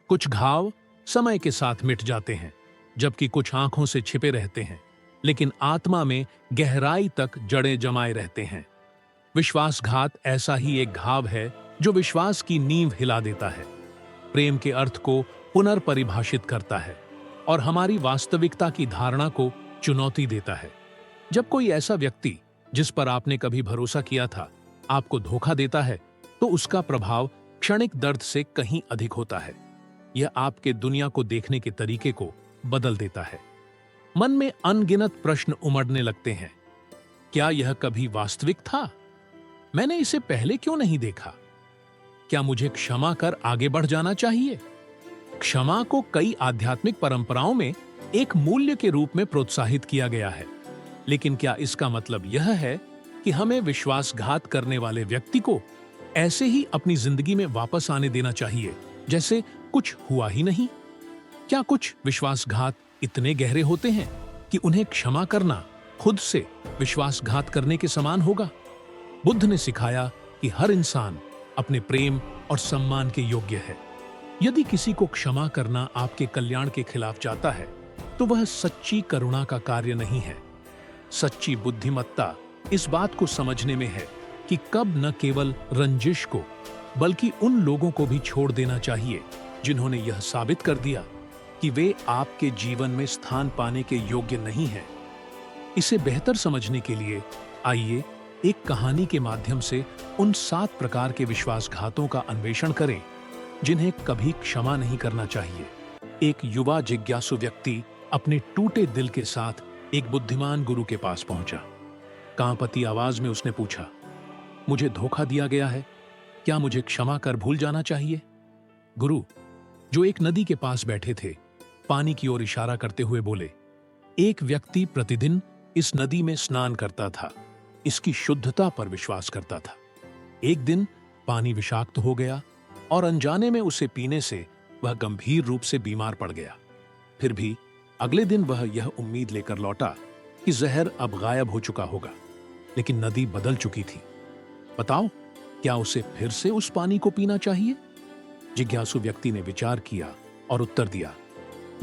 कुछ घाव समय के साथ मिट जाते हैं, जबकि कुछ आंखों से छिपे रहते हैं, लेकिन आत्मा में गहराई तक जड़ें जमाए रहते हैं। विश्वासघात ऐसा ही एक घाव है जो विश्वास की नींव हिला देता है, प्रेम के अर्थ को पुनर्परिभाषित करता है और हमारी वास्तविकता की धारणा को चुनौती देता है। जब कोई ऐसा व्यक्ति जिस पर आपने कभी भरोसा किया था आपको धोखा देता है, तो उसका प्रभाव क्षणिक दर्द से कहीं अधिक होता है। यह आपके दुनिया को देखने के तरीके को बदल देता है। मन में अनगिनत प्रश्न उमड़ने लगते हैं। क्या यह कभी वास्तविक था? मैंने इसे पहले क्यों नहीं देखा? क्या मुझे क्षमा कर आगे बढ़ जाना चाहिए? क्षमा को कई आध्यात्मिक परंपराओं में एक मूल्य के रूप में प्रोत्साहित किया गया है, लेकिन क्या इसका मतलब यह है कि हमें विश्वासघात करने वाले व्यक्ति को ऐसे ही अपनी जिंदगी में वापस आने देना चाहिए जैसे कुछ हुआ ही नहीं? क्या कुछ विश्वासघात इतने गहरे होते हैं कि उन्हें क्षमा करना खुद से विश्वासघात करने के समान होगा? बुद्ध ने सिखाया कि हर इंसान अपने प्रेम और सम्मान के योग्य है। यदि किसी को क्षमा करना आपके कल्याण के खिलाफ जाता है, तो वह सच्ची करुणा का कार्य नहीं है। सच्ची बुद्धिमत्ता इस बात को समझने में है कि कब न केवल रंजिश को बल्कि उन लोगों को भी छोड़ देना चाहिए जिन्होंने यह साबित कर दिया कि वे आपके जीवन में स्थान पाने के योग्य नहीं हैं। इसे बेहतर समझने के लिए आइए एक कहानी के माध्यम से उन 7 प्रकार के विश्वासघातों का अन्वेषण करें जिन्हें कभी क्षमा नहीं करना चाहिए। एक युवा जिज्ञासु व्यक्ति अपने टूटे दिल के साथ एक बुद्धिमान गुरु के पास पहुंचा। कांपती आवाज में उसने पूछा, मुझे धोखा दिया गया है, क्या मुझे क्षमा कर भूल जाना चाहिए? गुरु, जो एक नदी के पास बैठे थे, पानी की ओर इशारा करते हुए बोले, एक व्यक्ति प्रतिदिन इस नदी में स्नान करता था, इसकी शुद्धता पर विश्वास करता था। एक दिन पानी विषाक्त हो गया और अनजाने में उसे पीने से वह गंभीर रूप से बीमार पड़ गया। फिर भी अगले दिन वह यह उम्मीद लेकर लौटा कि जहर अब गायब हो चुका होगा, लेकिन नदी बदल चुकी थी। बताओ, क्या उसे फिर से उस पानी को पीना चाहिए? जिज्ञासु व्यक्ति ने विचार किया और उत्तर दिया,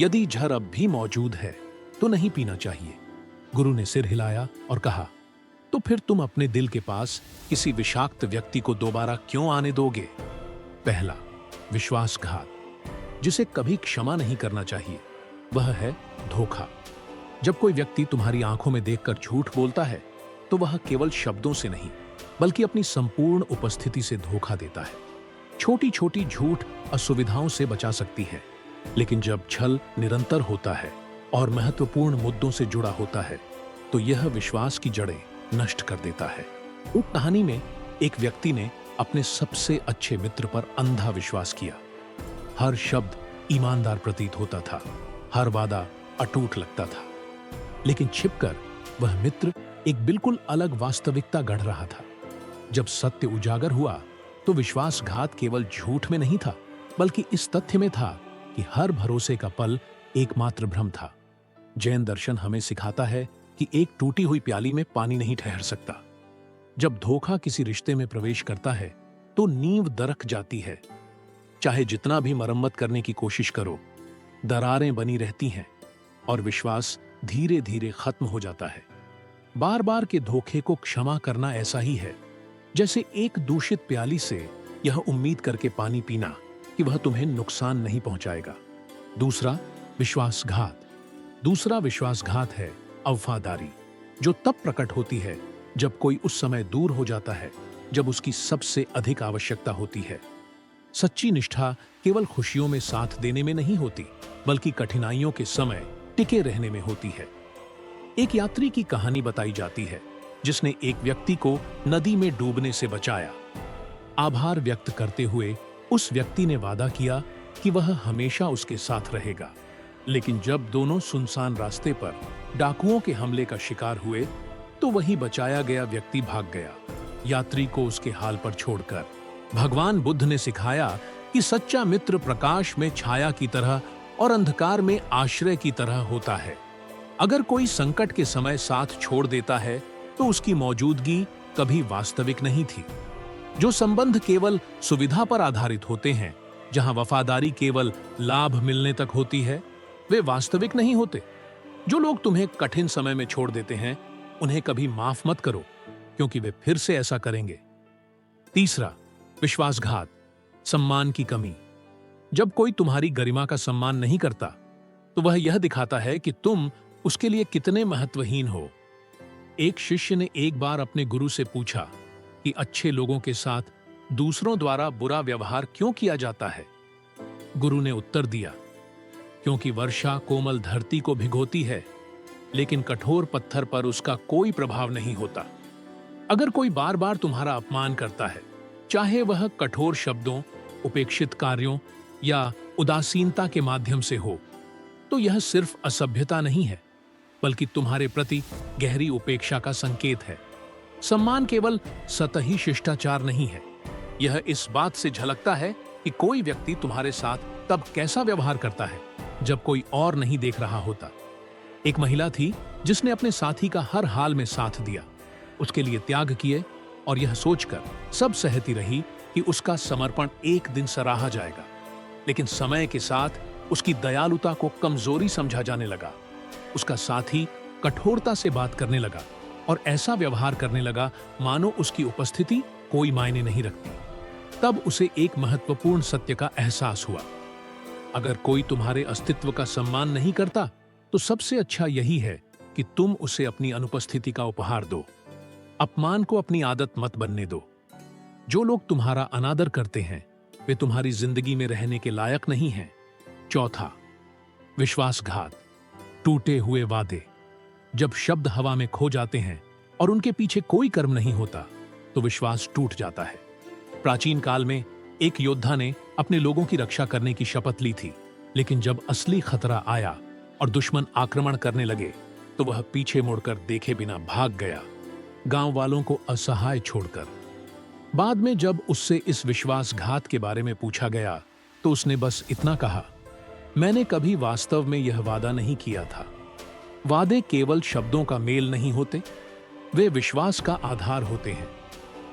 यदि जहर अब भी मौजूद है तो नहीं पीना चाहिए। गुरु ने सिर हिलाया और कहा, तो फिर तुम अपने दिल के पास किसी विषाक्त व्यक्ति को दोबारा क्यों आने दोगे? पहला, विश्वासघात, जिसे कभी क्षमा नहीं करना चाहिए, वह है धोखा। जब कोई व्यक्ति तुम्हारी आंखों में देखकर झूठ बोलता है, तो वह केवल शब्दों से नहीं बल्कि अपनी संपूर्ण उपस्थिति से धोखा देता है। छोटी छोटी झूठ असुविधाओं से बचा सकती है, लेकिन जब छल निरंतर होता है और महत्वपूर्ण मुद्दों से जुड़ा होता है, तो यह विश्वास की जड़ें नष्ट कर देता है। उस कहानी में एक व्यक्ति ने अपने सबसे अच्छे मित्र पर अंधा विश्वास किया। हर शब्द ईमानदार प्रतीत होता था, हर वादा अटूट लगता था, लेकिन छिपकर वह मित्र एक बिल्कुल अलग वास्तविकता गढ़ रहा था। जब सत्य उजागर हुआ तो विश्वासघात केवल झूठ में नहीं था, बल्कि इस तथ्य में था कि हर भरोसे का पल एकमात्र भ्रम था। जैन दर्शन हमें सिखाता है कि एक टूटी हुई प्याली में पानी नहीं ठहर सकता। जब धोखा किसी रिश्ते में प्रवेश करता है तो नींव दरक जाती है। चाहे जितना भी मरम्मत करने की कोशिश करो, दरारें बनी रहती हैं और विश्वास धीरे धीरे खत्म हो जाता है। बार बार के धोखे को क्षमा करना ऐसा ही है जैसे एक दूषित प्याली से यह उम्मीद करके पानी पीना कि वह तुम्हें नुकसान नहीं पहुंचाएगा। दूसरा विश्वासघात है वफादारी, जो तब प्रकट होती है जब कोई उस समय दूर हो जाता है जब उसकी सबसे अधिक आवश्यकता होती है। सच्ची निष्ठा केवल खुशियों में साथ देने में नहीं होती, बल्कि कठिनाइयों के समय टिके रहने में होती है। एक यात्री की कहानी बताई जाती है जिसने एक व्यक्ति को नदी में डूबने से बचाया। आभार व्यक्त करते हुए उस व्यक्ति ने वादा किया कि वह हमेशा उसके साथ रहेगा। लेकिन जब दोनों सुनसान रास्ते पर डाकुओं के हमले का शिकार हुए, तो वही बचाया गया व्यक्ति भाग गया, यात्री को उसके हाल पर छोड़कर। भगवान बुद्ध ने सिखाया कि सच्चा मित्र प्रकाश में छाया की तरह और अंधकार में आश्रय की तरह होता है। अगर कोई संकट के समय साथ छोड़ देता है तो उसकी मौजूदगी कभी वास्तविक नहीं थी। जो संबंध केवल सुविधा पर आधारित होते हैं, जहां वफादारी केवल लाभ मिलने तक होती है, वे वास्तविक नहीं होते। जो लोग तुम्हें कठिन समय में छोड़ देते हैं, उन्हें कभी माफ मत करो, क्योंकि वे फिर से ऐसा करेंगे। तीसरा, विश्वासघात, सम्मान की कमी। जब कोई तुम्हारी गरिमा का सम्मान नहीं करता, तो वह यह दिखाता है कि तुम उसके लिए कितने महत्वहीन हो। एक शिष्य ने एक बार अपने गुरु से पूछा कि अच्छे लोगों के साथ दूसरों द्वारा बुरा व्यवहार क्यों किया जाता है। गुरु ने उत्तर दिया, क्योंकि वर्षा कोमल धरती को भिगोती है, लेकिन कठोर पत्थर पर उसका कोई प्रभाव नहीं होता। अगर कोई बार बार तुम्हारा अपमान करता है, चाहे वह कठोर शब्दों, उपेक्षित कार्यों या उदासीनता के माध्यम से हो, तो यह सिर्फ असभ्यता नहीं है, बल्कि तुम्हारे प्रति गहरी उपेक्षा का संकेत है। सम्मान केवल सतही शिष्टाचार नहीं है, यह इस बात से झलकता है कि कोई व्यक्ति तुम्हारे साथ तब कैसा व्यवहार करता है जब कोई और नहीं देख रहा होता। एक महिला थी जिसने अपने साथी का हर हाल में साथ दिया, उसके लिए त्याग किए और यह सोचकर सब सहती रही कि उसका समर्पण एक दिन सराहा जाएगा। लेकिन समय के साथ उसकी दयालुता को कमजोरी समझा जाने लगा। उसका साथी कठोरता से बात करने लगा और ऐसा व्यवहार करने लगा मानो उसकी उपस्थिति कोई मायने नहीं रखती। तब उसे एक महत्वपूर्ण सत्य का एहसास हुआ। अगर कोई तुम्हारे अस्तित्व का सम्मान नहीं करता, तो सबसे अच्छा यही है कि तुम उसे अपनी अनुपस्थिति का उपहार दो। अपमान को अपनी आदत मत बनने दो। जो लोग तुम्हारा अनादर करते हैं, वे तुम्हारी जिंदगी में रहने के लायक नहीं हैं। चौथा, विश्वासघात, टूटे हुए वादे। जब शब्द हवा में खो जाते हैं और उनके पीछे कोई कर्म नहीं होता, तो विश्वास टूट जाता है। प्राचीन काल में एक योद्धा ने अपने लोगों की रक्षा करने की शपथ ली थी, लेकिन जब असली खतरा आया और दुश्मन आक्रमण करने लगे, तो वह पीछे मुड़कर देखे बिना भाग गया, गांव वालों को असहाय छोड़कर। बाद में जब उससे इस विश्वासघात के बारे में पूछा गया, तो उसने बस इतना कहा, मैंने कभी वास्तव में यह वादा नहीं किया था। वादे केवल शब्दों का मेल नहीं होते, वे विश्वास का आधार होते हैं।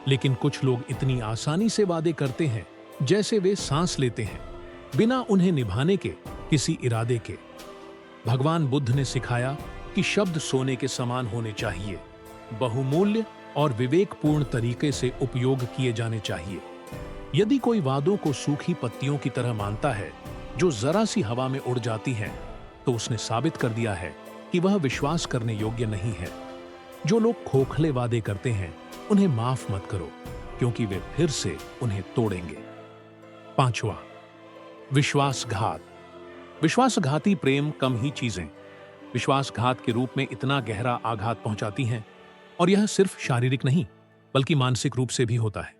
लेकिन कुछ लोग इतनी आसानी से वादे करते हैं जैसे वे सांस लेते हैं, बिना उन्हें निभाने के किसी इरादे के। भगवान बुद्ध ने सिखाया कि शब्द सोने के समान होने चाहिए, बहुमूल्य और विवेकपूर्ण तरीके से उपयोग किए जाने चाहिए। यदि कोई वादों को सूखी पत्तियों की तरह मानता है जो जरा सी हवा में उड़ जाती हैं, तो उसने साबित कर दिया है कि वह विश्वास करने योग्य नहीं है। जो लोग खोखले वादे करते हैं, उन्हें माफ मत करो, क्योंकि वे फिर से उन्हें तोड़ेंगे। पांचवा, विश्वासघात। विश्वासघाती प्रेम कम ही चीजें विश्वासघात के रूप में इतना गहरा आघात पहुंचाती हैं, और यह सिर्फ शारीरिक नहीं बल्कि मानसिक रूप से भी होता है।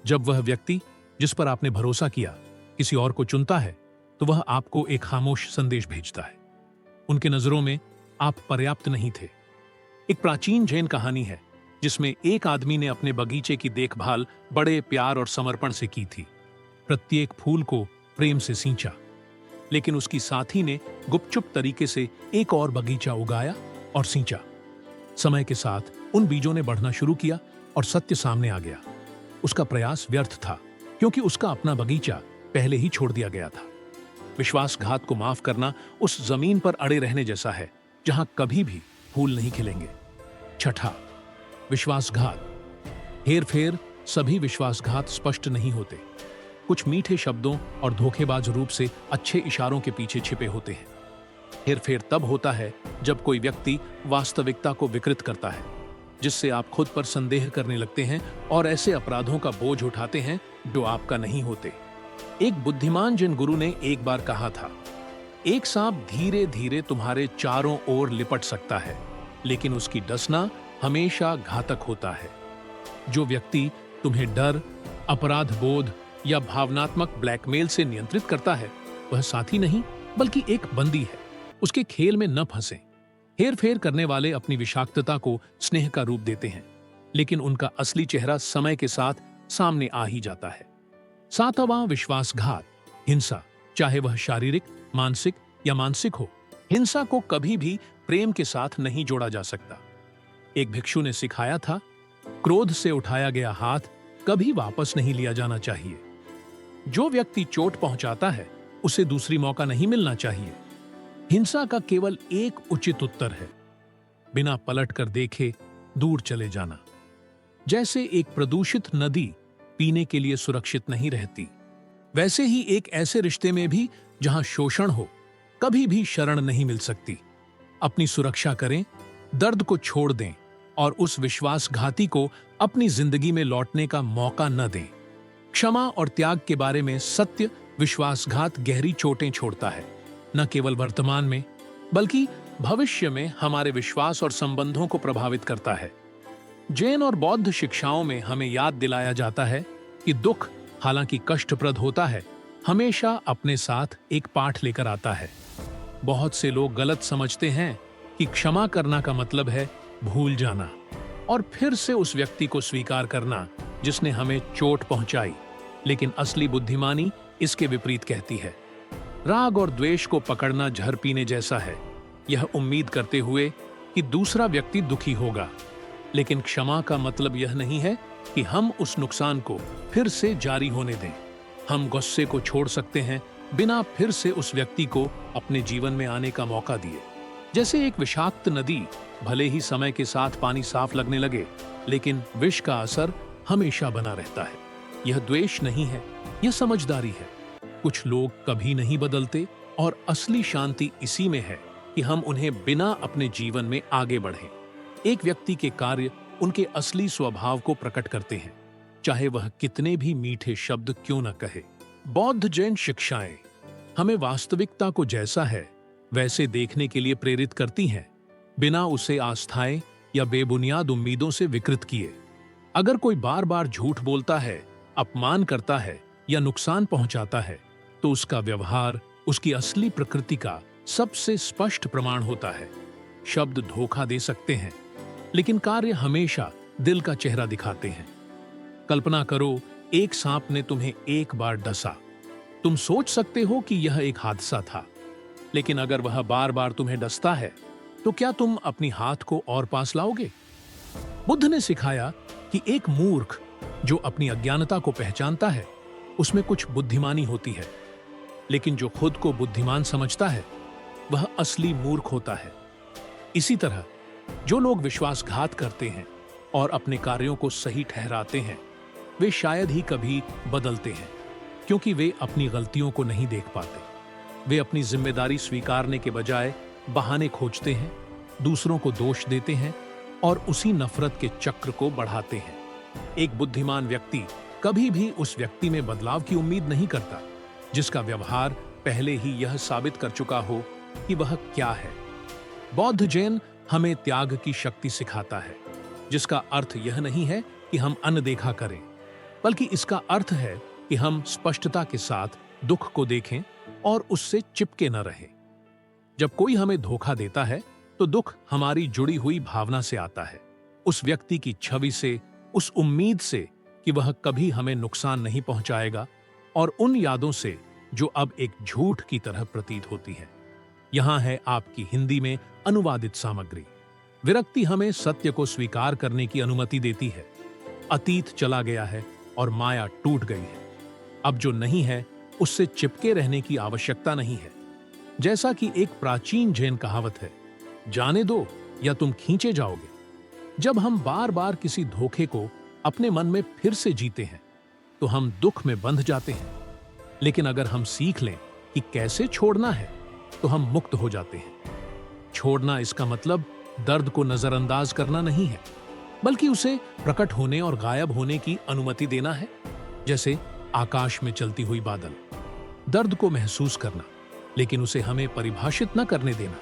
जब वह व्यक्ति जिस पर आपने भरोसा किया किसी और को चुनता है, तो वह आपको एक खामोश संदेश भेजता है। उनके नजरों में आप पर्याप्त नहीं थे। एक प्राचीन जैन कहानी है जिसमें एक आदमी ने अपने बगीचे की देखभाल बड़े प्यार और समर्पण से की थी। प्रत्येक फूल को प्रेम से सींचा, लेकिन उसकी साथी ने गुपचुप तरीके से एक और बगीचा उगाया और सींचा। समय के साथ उन बीजों ने बढ़ना शुरू किया और सत्य सामने आ गया। उसका प्रयास व्यर्थ था, क्योंकि उसका अपना बगीचा पहले ही छोड़ दिया गया था। विश्वासघात को माफ करना उस जमीन पर अड़े रहने जैसा है जहां कभी भी फूल नहीं खिलेंगे। छठा, विश्वासघात। हेरफेर। सभी विश्वासघात स्पष्ट नहीं होते। कुछ मीठे शब्दों और धोखेबाज रूप से अच्छे इशारों के पीछे छिपे होते हैं। हेरफेर तब होता है जब कोई व्यक्ति वास्तविकता को विकृत करता है, जिससे आप खुद पर संदेह करने लगते हैं और ऐसे अपराधों का बोझ उठाते हैं जो आपका नहीं होते। एक बुद्धिमान जैन गुरु ने एक बार कहा था, एक सांप धीरे धीरे तुम्हारे चारों ओर लिपट सकता है, लेकिन उसकी डसना हमेशा घातक होता है। जो व्यक्ति तुम्हें डर, अपराध बोध या भावनात्मक ब्लैकमेल से नियंत्रित करता है, वह साथी नहीं बल्कि एक बंदी है। उसके खेल में न फंसें। हेरफेर करने वाले अपनी विषाक्तता को स्नेह का रूप देते हैं, लेकिन उनका असली चेहरा समय के साथ सामने आ ही जाता है। सातवां, विश्वासघात। हिंसा, चाहे वह शारीरिक, मानसिक या मानसिक हो। हिंसा को कभी भी प्रेम के साथ नहीं जोड़ा जा सकता। एक भिक्षु ने सिखाया था, क्रोध से उठाया गया हाथ कभी वापस नहीं लिया जाना चाहिए। जो व्यक्ति चोट पहुंचाता है उसे दूसरी मौका नहीं मिलना चाहिए। हिंसा का केवल एक उचित उत्तर है, बिना पलट कर देखे दूर चले जाना। जैसे एक प्रदूषित नदी पीने के लिए सुरक्षित नहीं रहती, वैसे ही एक ऐसे रिश्ते में भी जहां शोषण हो कभी भी शरण नहीं मिल सकती। अपनी सुरक्षा करें, दर्द को छोड़ दें और उस विश्वासघाती को अपनी जिंदगी में लौटने का मौका न दें। क्षमा और त्याग के बारे में सत्य विश्वासघात गहरी चोटें छोड़ता है, न केवल वर्तमान में बल्कि भविष्य में हमारे विश्वास और संबंधों को प्रभावित करता है। जैन और बौद्ध शिक्षाओं में हमें याद दिलाया जाता है कि दुख हालांकि कष्टप्रद होता है, हमेशा अपने साथ एक पाठ लेकर आता है। बहुत से लोग गलत समझते हैं कि क्षमा करना का मतलब है भूल जाना और फिर से उस व्यक्ति को स्वीकार करना जिसने हमें चोट पहुंचाई, लेकिन असली बुद्धिमानी इसके विपरीत कहती है। राग और द्वेष को पकड़ना जहर पीने जैसा है, यह उम्मीद करते हुए कि दूसरा व्यक्ति दुखी होगा। लेकिन क्षमा का मतलब यह नहीं है कि हम उस नुकसान को फिर से जारी होने दें। हम गुस्से को छोड़ सकते हैं बिना फिर से उस व्यक्ति को अपने जीवन में आने का मौका दिए। जैसे एक विषाक्त नदी भले ही समय के साथ पानी साफ लगने लगे, लेकिन विष का असर हमेशा बना रहता है। यह द्वेष नहीं है, यह समझदारी है। कुछ लोग कभी नहीं बदलते और असली शांति इसी में है कि हम उन्हें बिना अपने जीवन में आगे बढ़ें। एक व्यक्ति के कार्य उनके असली स्वभाव को प्रकट करते हैं, चाहे वह कितने भी मीठे शब्द क्यों न कहे। बौद्ध जैन शिक्षाएं हमें वास्तविकता को जैसा है वैसे देखने के लिए प्रेरित करती हैं, बिना उसे आस्थाएं या बेबुनियाद उम्मीदों से विकृत किए। अगर कोई बार बार झूठ बोलता है, अपमान करता है या नुकसान पहुंचाता है, तो उसका व्यवहार उसकी असली प्रकृति का सबसे स्पष्ट प्रमाण होता है। शब्द धोखा दे सकते हैं, लेकिन कार्य हमेशा दिल का चेहरा दिखाते हैं। कल्पना करो, एक सांप ने तुम्हें एक बार डसा। तुम सोच सकते हो कि यह एक हादसा था, लेकिन अगर वह बार बार तुम्हें डसता है, तो क्या तुम अपनी हाथ को और पास लाओगे? बुद्ध ने सिखाया कि एक मूर्ख जो अपनी अज्ञानता को पहचानता है, उसमें कुछ बुद्धिमानी होती है, लेकिन जो खुद को बुद्धिमान समझता है, वह असली मूर्ख होता है। इसी तरह जो लोग विश्वासघात करते हैं और अपने कार्यों को सही ठहराते हैं, वे शायद ही कभी बदलते हैं, क्योंकि वे अपनी गलतियों को नहीं देख पाते। वे अपनी जिम्मेदारी स्वीकारने के बजाय बहाने खोजते हैं, दूसरों को दोष देते हैं और उसी नफरत के चक्र को बढ़ाते हैं। एक बुद्धिमान व्यक्ति कभी भी उस व्यक्ति में बदलाव की उम्मीद नहीं करता जिसका व्यवहार पहले ही यह साबित कर चुका हो कि वह क्या है। बौद्ध जैन हमें त्याग की शक्ति सिखाता है, जिसका अर्थ यह नहीं है कि हम अनदेखा करें, बल्कि इसका अर्थ है कि हम स्पष्टता के साथ दुख को देखें और उससे चिपके न रहें। जब कोई हमें धोखा देता है, तो दुख हमारी जुड़ी हुई भावना से आता है, उस व्यक्ति की छवि से, उस उम्मीद से कि वह कभी हमें नुकसान नहीं पहुंचाएगा, और उन यादों से जो अब एक झूठ की तरह प्रतीत होती है। यहां है आपकी हिंदी में अनुवादित सामग्री। विरक्ति हमें सत्य को स्वीकार करने की अनुमति देती है। अतीत चला गया है और माया टूट गई है। अब जो नहीं है उससे चिपके रहने की आवश्यकता नहीं है। जैसा कि एक प्राचीन जैन कहावत है, जाने दो या तुम खींचे जाओगे। जब हम बार बार किसी धोखे को अपने मन में फिर से जीते हैं, तो हम दुख में बंध जाते हैं। लेकिन अगर हम सीख लें कि कैसे छोड़ना है, तो हम मुक्त हो जाते हैं। छोड़ना इसका मतलब दर्द को नजरअंदाज करना नहीं है, बल्कि उसे प्रकट होने और गायब होने की अनुमति देना है। जैसे आकाश में चलती हुई बादल, दर्द को महसूस करना, लेकिन उसे हमें परिभाषित न करने देना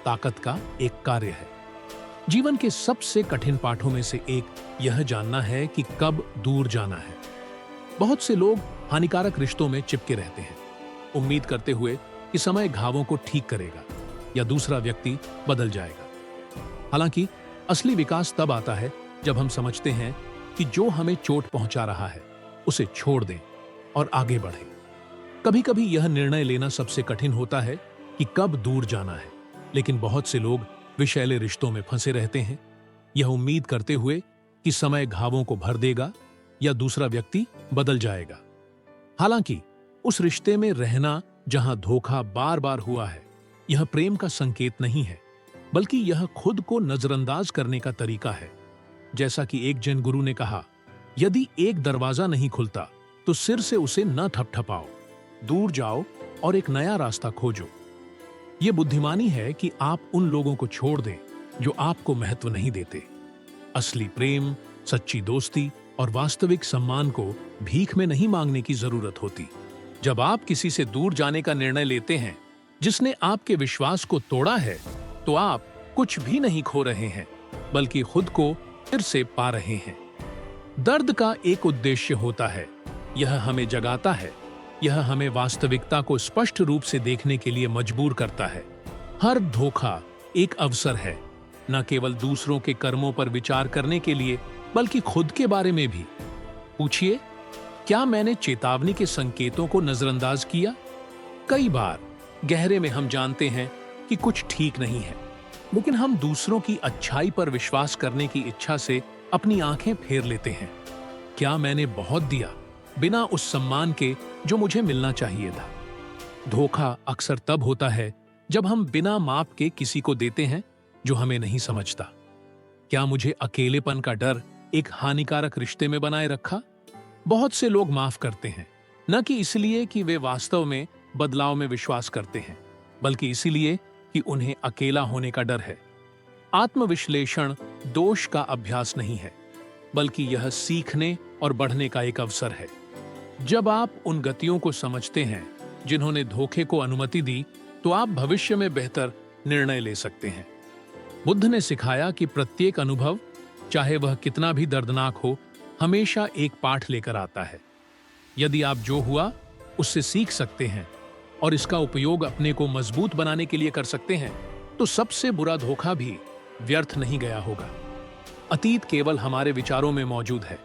ताकत का एक कार्य है। जीवन के सबसे कठिन पाठों में से एक यह जानना है कि कब दूर जाना है। बहुत से लोग हानिकारक रिश्तों में चिपके रहते हैं, उम्मीद करते हुए कि समय घावों को ठीक करेगा या दूसरा व्यक्ति बदल जाएगा। हालांकि असली विकास तब आता है जब हम समझते हैं कि जो हमें चोट पहुंचा रहा है उसे छोड़ दें और आगे बढ़ें। कभी कभी यह निर्णय लेना सबसे कठिन होता है कि कब दूर जाना है, लेकिन बहुत से लोग विषैले रिश्तों में फंसे रहते हैं, यह उम्मीद करते हुए कि समय घावों को भर देगा या दूसरा व्यक्ति बदल जाएगा। हालांकि उस रिश्ते में रहना जहां धोखा बार बार हुआ है, यह प्रेम का संकेत नहीं है, बल्कि यह खुद को नजरअंदाज करने का तरीका है। जैसा कि एक जैन गुरु ने कहा, यदि एक दरवाजा नहीं खुलता तो सिर से उसे न ठपठपाओ, दूर जाओ और एक नया रास्ता खोजो। यह बुद्धिमानी है कि आप उन लोगों को छोड़ दें जो आपको महत्व नहीं देते। असली प्रेम, सच्ची दोस्ती और वास्तविक सम्मान को भीख में नहीं मांगने की जरूरत होती। जब आप किसी से दूर जाने का निर्णय लेते हैं जिसने आपके विश्वास को तोड़ा है, तो आप कुछ भी नहीं खो रहे हैं, बल्कि खुद को फिर से पा रहे हैं। दर्द का एक उद्देश्य होता है, यह हमें जगाता है, यह हमें वास्तविकता को स्पष्ट रूप से देखने के लिए मजबूर करता है। हर धोखा एक अवसर है, न केवल दूसरों के कर्मों पर विचार करने के लिए, बल्कि खुद के बारे में भी। पूछिए, क्या मैंने चेतावनी के संकेतों को नजरअंदाज किया? कई बार गहरे में हम जानते हैं कि कुछ ठीक नहीं है, लेकिन हम दूसरों की अच्छाई पर विश्वास करने की इच्छा से अपनी आंखें फेर लेते हैं। क्या मैंने बहुत दिया बिना उस सम्मान के जो मुझे मिलना चाहिए था? धोखा अक्सर तब होता है जब हम बिना माप के किसी को देते हैं जो हमें नहीं समझता। क्या मुझे अकेलेपन का डर एक हानिकारक रिश्ते में बनाए रखा? बहुत से लोग माफ करते हैं, न कि इसलिए कि वे वास्तव में बदलाव में विश्वास करते हैं, बल्कि इसलिए कि उन्हें अकेला होने का डर है। आत्मविश्लेषण दोष का अभ्यास नहीं है, बल्कि यह सीखने और बढ़ने का एक अवसर है। जब आप उन गतियों को समझते हैं जिन्होंने धोखे को अनुमति दी, तो आप भविष्य में बेहतर निर्णय ले सकते हैं। बुद्ध ने सिखाया कि प्रत्येक अनुभव, चाहे वह कितना भी दर्दनाक हो, हमेशा एक पाठ लेकर आता है। यदि आप जो हुआ उससे सीख सकते हैं और इसका उपयोग अपने को मजबूत बनाने के लिए कर सकते हैं, तो सबसे बुरा धोखा भी व्यर्थ नहीं गया होगा। अतीत केवल हमारे विचारों में मौजूद है।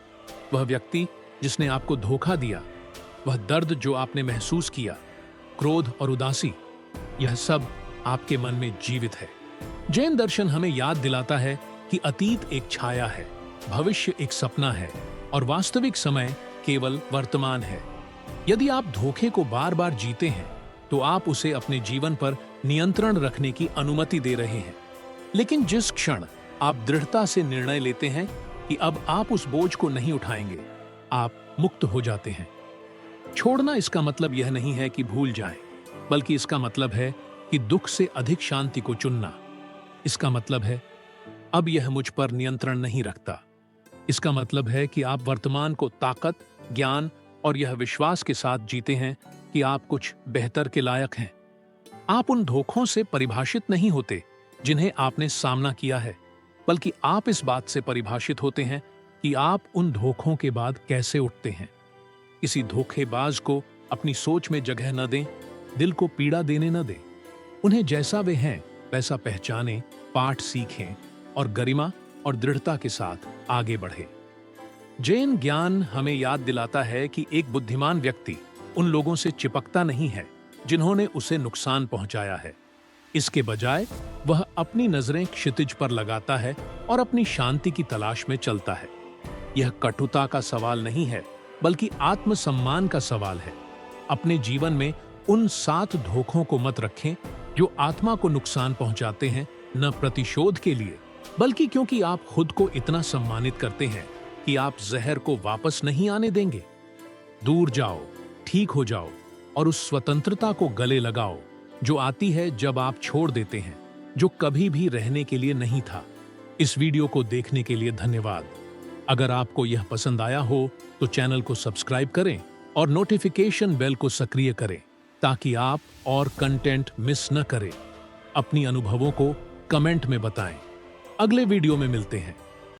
वह व्यक्ति जिसने आपको धोखा दिया, वह दर्द जो आपने महसूस किया, क्रोध और उदासी, यह सब आपके मन में जीवित है। जैन दर्शन हमें याद दिलाता है कि अतीत एक छाया है, भविष्य एक सपना है और वास्तविक समय केवल वर्तमान है। यदि आप धोखे को बार बार जीते हैं, तो आप उसे अपने जीवन पर नियंत्रण रखने की अनुमति दे रहे हैं। लेकिन जिस क्षण आप दृढ़ता से निर्णय लेते हैं कि अब आप उस बोझ को नहीं उठाएंगे, आप मुक्त हो जाते हैं। छोड़ना इसका मतलब यह नहीं है कि भूल जाएं, बल्कि इसका मतलब है कि दुख से अधिक शांति को चुनना। इसका मतलब है, अब यह मुझ पर नियंत्रण नहीं रखता। इसका मतलब है कि आप वर्तमान को ताकत, ज्ञान और यह विश्वास के साथ जीते हैं कि आप कुछ बेहतर के लायक हैं। आप उन धोखों से परिभाषित नहीं होते जिन्हें आपने सामना किया है, बल्कि आप इस बात से परिभाषित होते हैं कि आप उन धोखों के बाद कैसे उठते हैं। किसी धोखेबाज को अपनी सोच में जगह न दें, दिल को पीड़ा देने न दें। उन्हें जैसा वे हैं वैसा पहचानें, पाठ सीखें और गरिमा और दृढ़ता के साथ आगे बढ़े। जैन ज्ञान हमें याद दिलाता है कि एक बुद्धिमान व्यक्ति उन लोगों से चिपकता नहीं है जिन्होंने उसे नुकसान पहुंचाया है। इसके बजाय वह अपनी नजरें क्षितिज पर लगाता है और अपनी शांति की तलाश में चलता है। यह कटुता का सवाल नहीं है, बल्कि आत्मसम्मान का सवाल है। अपने जीवन में उन 7 धोखों को मत रखें जो आत्मा को नुकसान पहुंचाते हैं, न प्रतिशोध के लिए, बल्कि क्योंकि आप खुद को इतना सम्मानित करते हैं कि आप जहर को वापस नहीं आने देंगे। दूर जाओ, ठीक हो जाओ और उस स्वतंत्रता को गले लगाओ जो आती है जब आप छोड़ देते हैं जो कभी भी रहने के लिए नहीं था। इस वीडियो को देखने के लिए धन्यवाद। अगर आपको यह पसंद आया हो तो चैनल को सब्सक्राइब करें और नोटिफिकेशन बेल को सक्रिय करें ताकि आप और कंटेंट मिस न करें। अपनी अनुभवों को कमेंट में बताएं। अगले वीडियो में मिलते हैं।